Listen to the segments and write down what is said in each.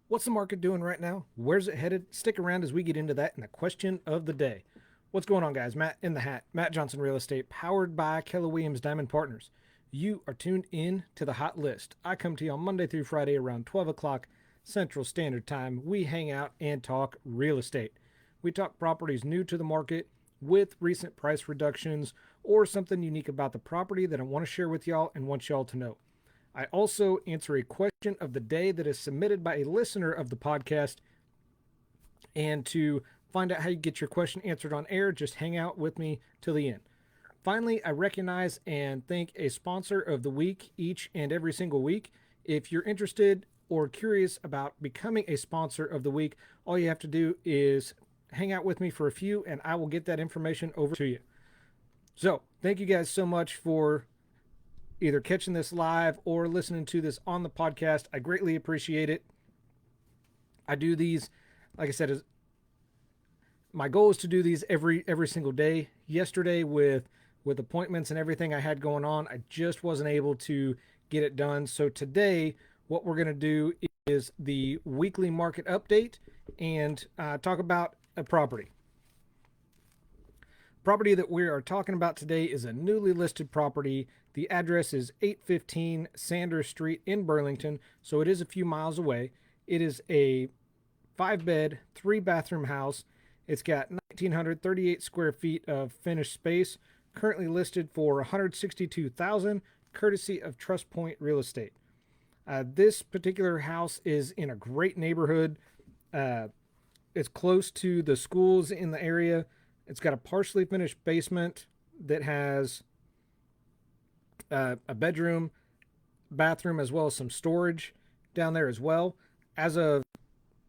What's the market doing right now? Where's it headed? Stick around as we get into that in the question of the day. What's going on, guys? Matt in the hat. Matt Johnson Real Estate, powered by Keller Williams Diamond Partners. You are tuned in to the hot list. I come to you on Monday through Friday around 12 o'clock Central Standard Time. We hang out and talk real estate. We talk properties new to the market with recent price reductions or something unique about the property that I want to share with y'all and want y'all to know. I also answer a question of the day that is submitted by a listener of the podcast. And to find out how you get your question answered on air, just hang out with me till the end. Finally, I recognize and thank a sponsor of the week each and every single week. If you're interested or curious about becoming a sponsor of the week, all you have to do is hang out with me for a few and I will get that information over to you. So, thank you guys so much for either catching this live or listening to this on the podcast. I greatly appreciate it. I do these, like I said, my goal is to do these every single day. Yesterday with appointments and everything I had going on, I just wasn't able to get it done. So today, what we're going to do is the weekly market update and talk about a property. Property that we are talking about today is a newly listed property. The address is 815 Sanders Street in Burlington, so it is a few miles away. It is a 5-bed, 3-bathroom house. It's got 1,938 square feet of finished space, currently listed for $162,000, courtesy of Trustpoint Real Estate. This particular house is in a great neighborhood. It's close to the schools in the area. It's got a partially finished basement that has a bedroom, bathroom, as well as some storage down there as well. As of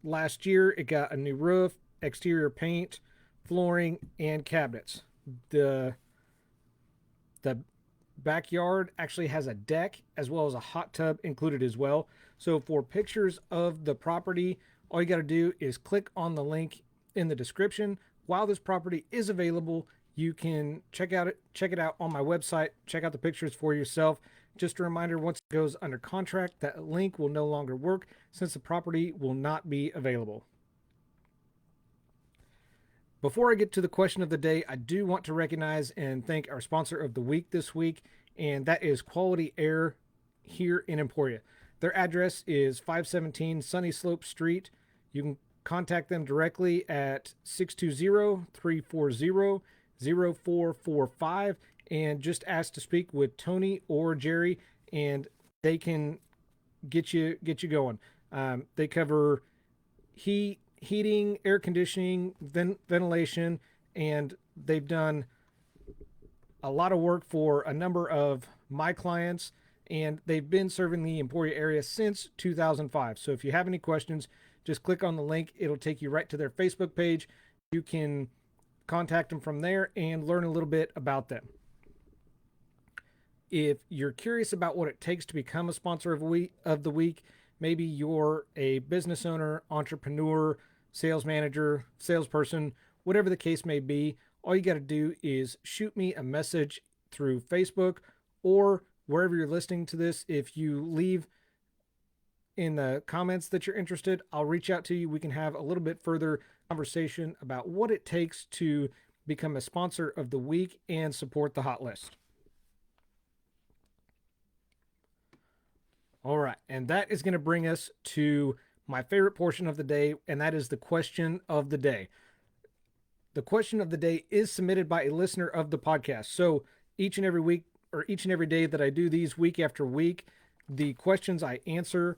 last year, it got a new roof, exterior paint, flooring, and cabinets. The backyard actually has a deck as well as a hot tub included as well. So for pictures of the property, all you got to do is click on the link in the description. While this property is available, you can check it out on my website. Check out the pictures for yourself. Just a reminder, once it goes under contract, that link will no longer work since the property will not be available. Before I get to the question of the day, I do want to recognize and thank our sponsor of the week this week, and that is Quality Air here in Emporia. Their address is 517 Sunny Slope Street. You can contact them directly at 620-340-0445 and just ask to speak with Tony or Jerry, and they can get you going. They cover heating, air conditioning, ventilation, and they've done a lot of work for a number of my clients, and they've been serving the Emporia area since 2005. So if you have any questions, just click on the link. It'll take you right to their Facebook page. You can contact them from there and learn a little bit about them. If you're curious about what it takes to become a sponsor of the week, maybe you're a business owner, entrepreneur, sales manager, salesperson, whatever the case may be, all you got to do is shoot me a message through Facebook or wherever you're listening to this. If you leave in the comments that you're interested, I'll reach out to you. We can have a little bit further conversation about what it takes to become a sponsor of the week and support the hot list. All right, and that is going to bring us to my favorite portion of the day, and that is the question of the day. The question of the day is submitted by a listener of the podcast. So each and every week, or each and every day that I do these week after week, the questions I answer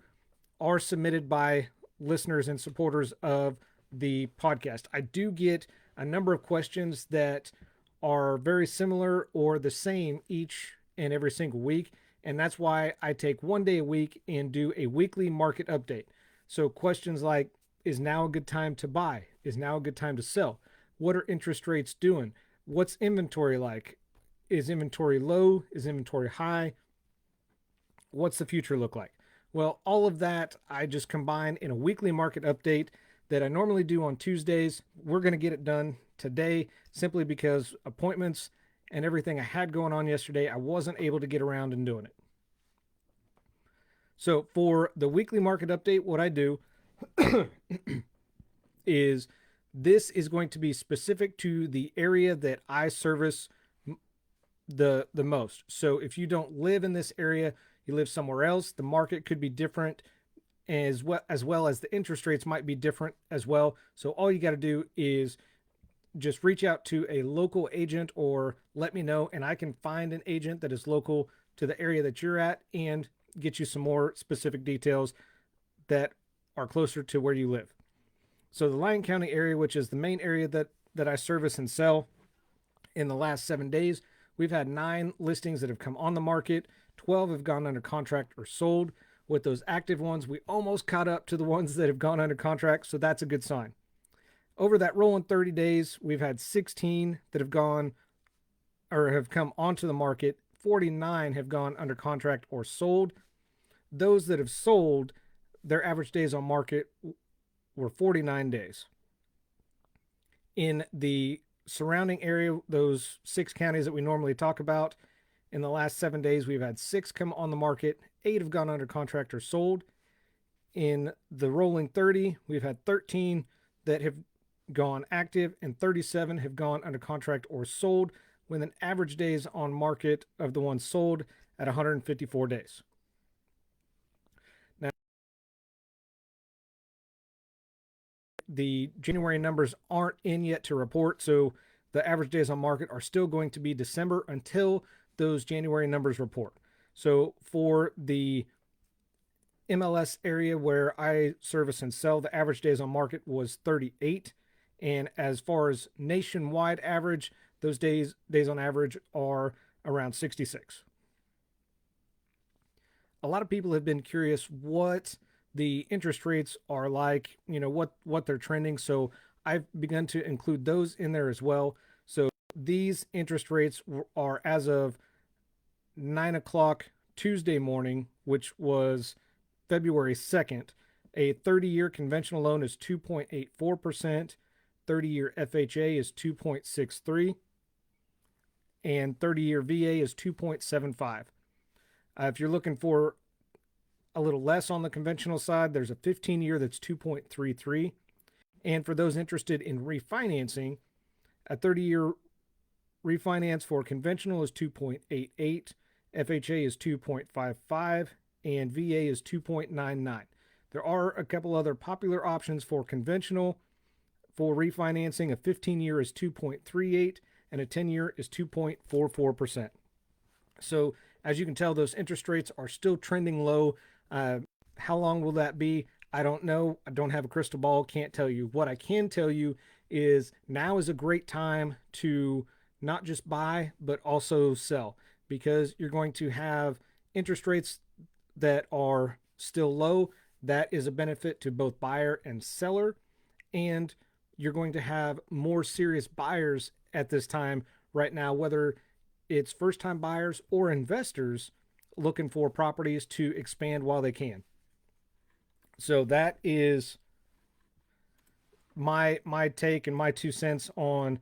are submitted by listeners and supporters of the podcast. I do get a number of questions that are very similar or the same each and every single week, and that's why I take one day a week and do a weekly market update. So questions like, is now a good time to buy? Is now a good time to sell? What are interest rates doing? What's inventory like? Is inventory low? Is inventory high? What's the future look like? Well, all of that I just combine in a weekly market update that I normally do on Tuesdays. We're going to get it done today simply because appointments and everything I had going on yesterday, I wasn't able to get around and doing it. So for the weekly market update, what I do is this is going to be specific to the area that I service the most. So if you don't live in this area, you live somewhere else, the market could be different, as well as the interest rates might be different as well. So all you got to do is just reach out to a local agent or let me know, and I can find an agent that is local to the area that you're at and get you some more specific details that are closer to where you live. So the Lyon County area, which is the main area that I service and sell, in the last 7 days, we've had 9 listings that have come on the market. 12 have gone under contract or sold. With those active ones, we almost caught up to the ones that have gone under contract, so that's a good sign. Over that rolling 30 days, we've had 16 that have gone or have come onto the market. 49 have gone under contract or sold. Those that have sold, their average days on market were 49 days. In the surrounding area, those 6 counties that we normally talk about, in the last 7 days, we've had 6 come on the market. 8 have gone under contract or sold. In the rolling 30, we've had 13 that have gone active and 37 have gone under contract or sold, with an average days on market of the ones sold at 154 days. Now, the January numbers aren't in yet to report, so the average days on market are still going to be December until those January numbers report. So for the MLS area where I service and sell, the average days on market was 38. And as far as nationwide average, those days on average are around 66. A lot of people have been curious what the interest rates are like, what they're trending. So I've begun to include those in there as well. So these interest rates are as of 9 o'clock Tuesday morning, which was February 2nd. A 30-year conventional loan is 2.84%. 30-year FHA is 2.63, and 30-year VA is 2.75. If you're looking for a little less on the conventional side, there's a 15-year that's 2.33. And for those interested in refinancing, a 30-year refinance for conventional is 2.88, FHA is 2.55, and VA is 2.99. There are a couple other popular options for conventional. For refinancing, a 15-year is 2.38 and a 10-year is 2.44%. So as you can tell, those interest rates are still trending low. How long will that be? I don't know. I don't have a crystal ball. Can't tell you. What I can tell you is now is a great time to not just buy, but also sell, because you're going to have interest rates that are still low. That is a benefit to both buyer and seller. And you're going to have more serious buyers at this time right now, whether it's first-time buyers or investors looking for properties to expand while they can. So that is my take and my 2 cents on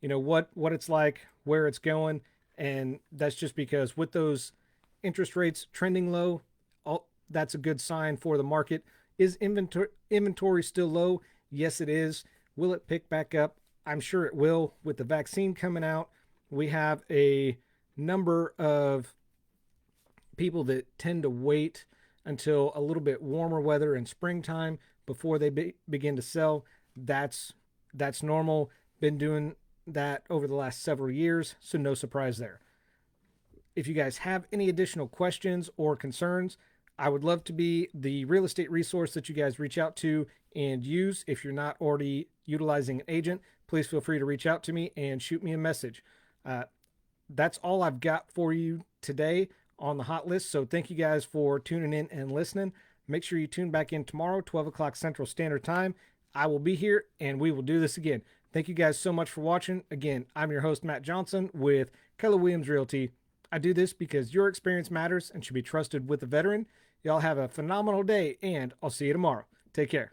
what it's like, where it's going, and that's just because with those interest rates trending low, that's a good sign for the market. Is inventory still low? Yes, it is. Will it pick back up? I'm sure it will. With the vaccine coming out, we have a number of people that tend to wait until a little bit warmer weather in springtime before they begin to sell. That's normal. Been doing that over the last several years, so no surprise there. If you guys have any additional questions or concerns, I would love to be the real estate resource that you guys reach out to and use. If you're not already utilizing an agent, please feel free to reach out to me and shoot me a message. That's all I've got for you today on the hot list. So thank you guys for tuning in and listening. Make sure you tune back in tomorrow, 12 o'clock Central Standard Time. I will be here and we will do this again. Thank you guys so much for watching. Again, I'm your host, Matt Johnson with Keller Williams Realty. I do this because your experience matters and should be trusted with a veteran. Y'all have a phenomenal day, and I'll see you tomorrow. Take care.